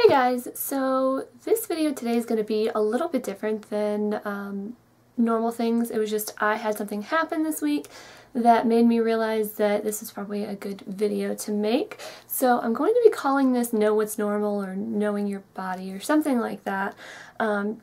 Hey guys, so this video today is going to be a little bit different than normal things. It was just I had something happen this week that made me realize that this is probably a good video to make. So I'm going to be calling this Know What's Normal or Knowing Your Body or something like that,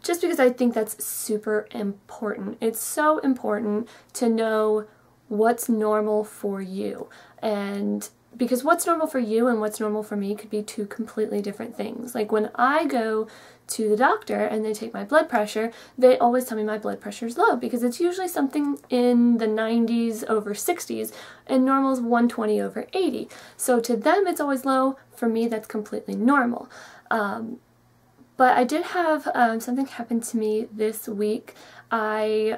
just because I think that's super important. It's so important to know what's normal for you, and because what's normal for you and what's normal for me could be two completely different things. Like when I go to the doctor and they take my blood pressure, they always tell me my blood pressure is low because it's usually something in the 90s over 60s and normal is 120 over 80. So to them it's always low. For me that's completely normal. But I did have something happen to me this week. I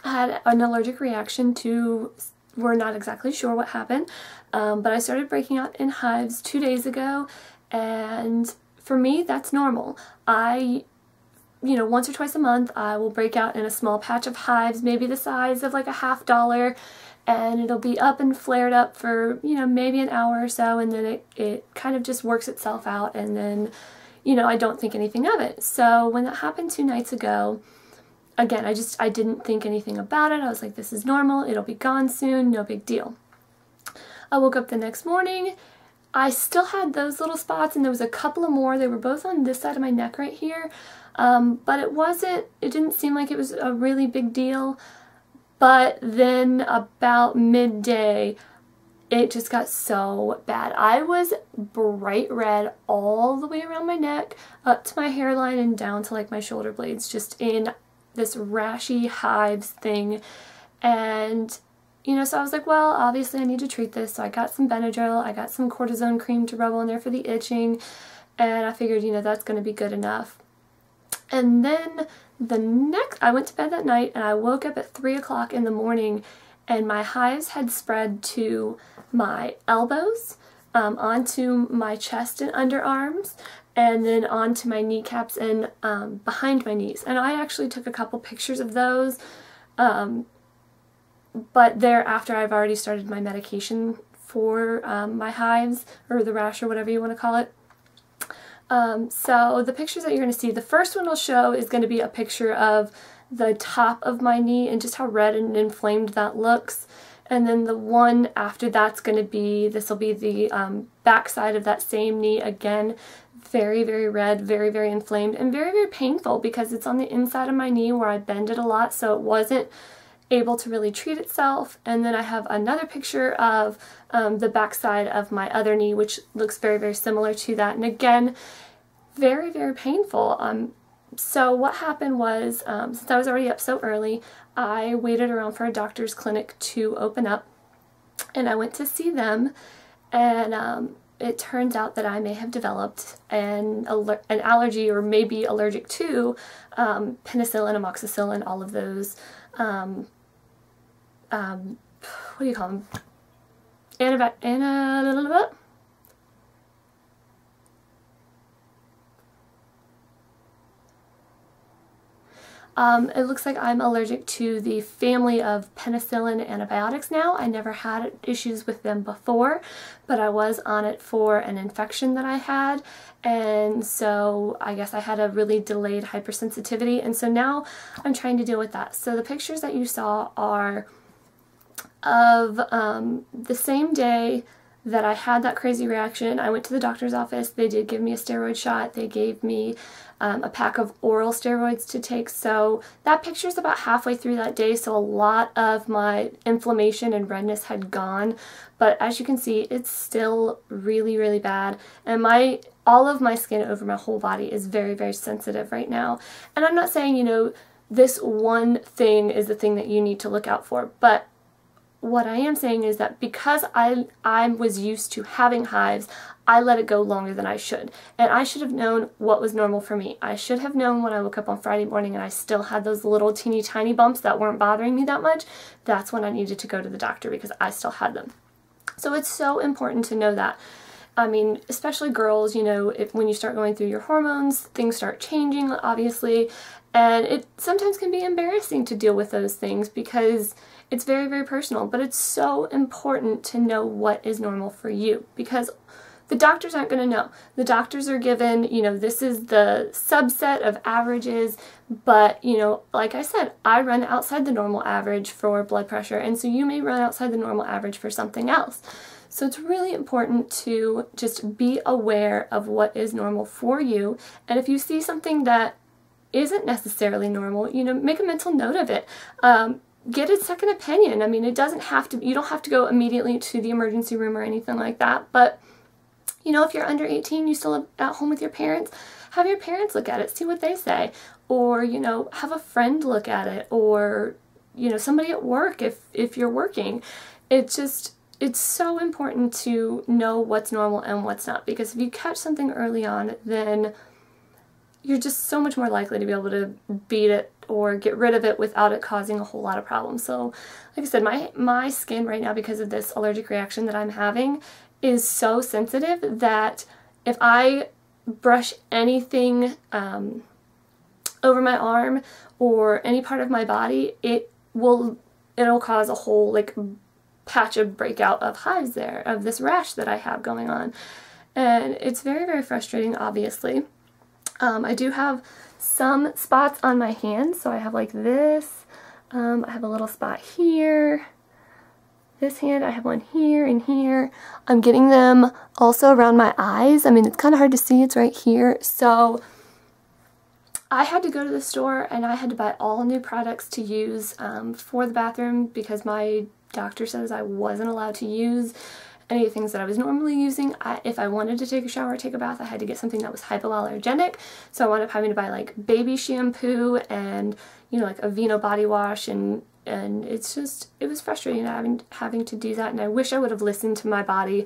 had an allergic reaction to, we're not exactly sure what happened, but I started breaking out in hives 2 days ago, and for me that's normal. Once or twice a month I will break out in a small patch of hives, maybe the size of like a $50, and it'll be up and flared up for, maybe an hour or so, and then it kind of just works itself out, and then, I don't think anything of it. So when that happened 2 nights ago, again, I didn't think anything about it. I was like, this is normal, it'll be gone soon, no big deal. I woke up the next morning, I still had those little spots, and there was a couple of more. They were both on this side of my neck right here, but it didn't seem like it was a really big deal. But then about midday, it just got so bad. I was bright red all the way around my neck, up to my hairline, and down to like my shoulder blades, just in this rashy hives thing. And so I was like, well, obviously I need to treat this. So I got some Benadryl, I got some cortisone cream to rub on there for the itching, and I figured, that's going to be good enough. And then I went to bed that night, and I woke up at 3 o'clock in the morning, and my hives had spread to my elbows, onto my chest and underarms, and then onto my kneecaps and behind my knees. And I actually took a couple pictures of those, but they're after I've already started my medication for my hives, or the rash, or whatever you want to call it. So the pictures that you're going to see, the first one I'll show is going to be a picture of the top of my knee and just how red and inflamed that looks. And then the one after that's going to be, this will be the back side of that same knee again. Very, very red, very, very inflamed, and very, very painful because it's on the inside of my knee where I bend it a lot, so it wasn't able to really treat itself. And then I have another picture of the back side of my other knee, which looks very, very similar to that. And again, very, very painful. So what happened was, since I was already up so early, I waited around for a doctor's clinic to open up, and I went to see them, and it turns out that I may have developed an allergy, or maybe allergic to penicillin, amoxicillin, all of those, what do you call them? It looks like I'm allergic to the family of penicillin antibiotics now. I never had issues with them before, but I was on it for an infection that I had, and so I guess I had a really delayed hypersensitivity, and so now I'm trying to deal with that. So the pictures that you saw are of the same day that I had that crazy reaction. I went to the doctor's office. They did give me a steroid shot. They gave me a pack of oral steroids to take. So that picture's about halfway through that day, so a lot of my inflammation and redness had gone. But as you can see, it's still really, really bad. And all of my skin over my whole body is very, very sensitive right now. And I'm not saying, this one thing is the thing that you need to look out for, but what I am saying is that because I was used to having hives, I let it go longer than I should. And I should have known what was normal for me. I should have known when I woke up on Friday morning and I still had those little teeny tiny bumps that weren't bothering me that much. That's when I needed to go to the doctor because I still had them. So it's so important to know that. I mean, especially girls, when you start going through your hormones, things start changing, obviously. And it sometimes can be embarrassing to deal with those things because it's very, very personal, but it's so important to know what is normal for you, because the doctors aren't going to know. The doctors are given, you know, this is the subset of averages, but, you know, like I said, I run outside the normal average for blood pressure, and so you may run outside the normal average for something else. So it's really important to just be aware of what is normal for you, and if you see something that isn't necessarily normal, you know, make a mental note of it. Get a second opinion. I mean, it doesn't have to, you don't have to go immediately to the emergency room or anything like that, but, you know, if you're under 18, you still live at home with your parents, have your parents look at it, see what they say, or, you know, have a friend look at it, or, you know, somebody at work if you're working. It's so important to know what's normal and what's not, because if you catch something early on, then you're just so much more likely to be able to beat it or get rid of it without it causing a whole lot of problems. So, like I said, my skin right now, because of this allergic reaction that I'm having, is so sensitive that if I brush anything over my arm or any part of my body, it'll cause a whole like patch of breakout of hives there, of this rash that I have going on. And it's very, very frustrating, obviously. I do have some spots on my hands, so I have like this, I have a little spot here, this hand, I have one here and here. I'm getting them also around my eyes. I mean, it's kind of hard to see, it's right here. So I had to go to the store and I had to buy all new products to use for the bathroom, because my doctor says I wasn't allowed to use any of the things that I was normally using. If I wanted to take a shower or take a bath, I had to get something that was hypoallergenic. So I wound up having to buy like baby shampoo and, you know, like Aveeno body wash, and it's just, it was frustrating having to do that. And I wish I would have listened to my body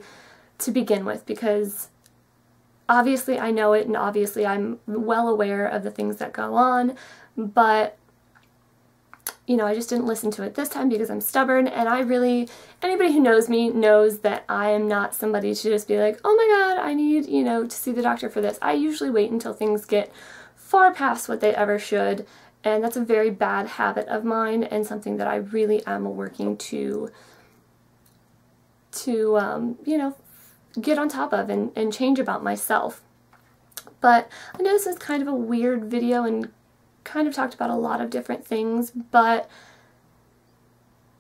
to begin with, because obviously I know it and obviously I'm well aware of the things that go on, but you know, I just didn't listen to it this time because I'm stubborn, and anybody who knows me knows that I am not somebody to just be like, oh my god, I need, you know, to see the doctor for this. I usually wait until things get far past what they ever should, and that's a very bad habit of mine, and something that I really am working to you know, get on top of and change about myself. But I know this is kind of a weird video and kind of talked about a lot of different things, but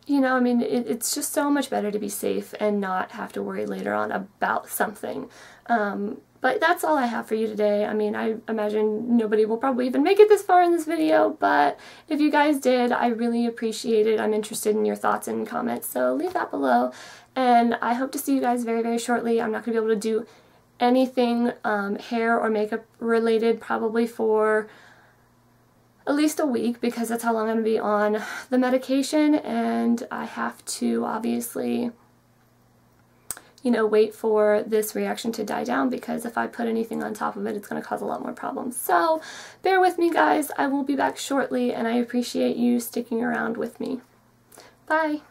you know, I mean, it's just so much better to be safe and not have to worry later on about something. But that's all I have for you today. I mean, I imagine nobody will probably even make it this far in this video, but if you guys did, I really appreciate it. I'm interested in your thoughts and comments, so leave that below, and I hope to see you guys very, very shortly. I'm not going to be able to do anything hair or makeup related probably for at least a week, because that's how long I'm going to be on the medication, and I have to obviously, you know, wait for this reaction to die down, because if I put anything on top of it, it's going to cause a lot more problems. So bear with me, guys. I will be back shortly, and I appreciate you sticking around with me. Bye!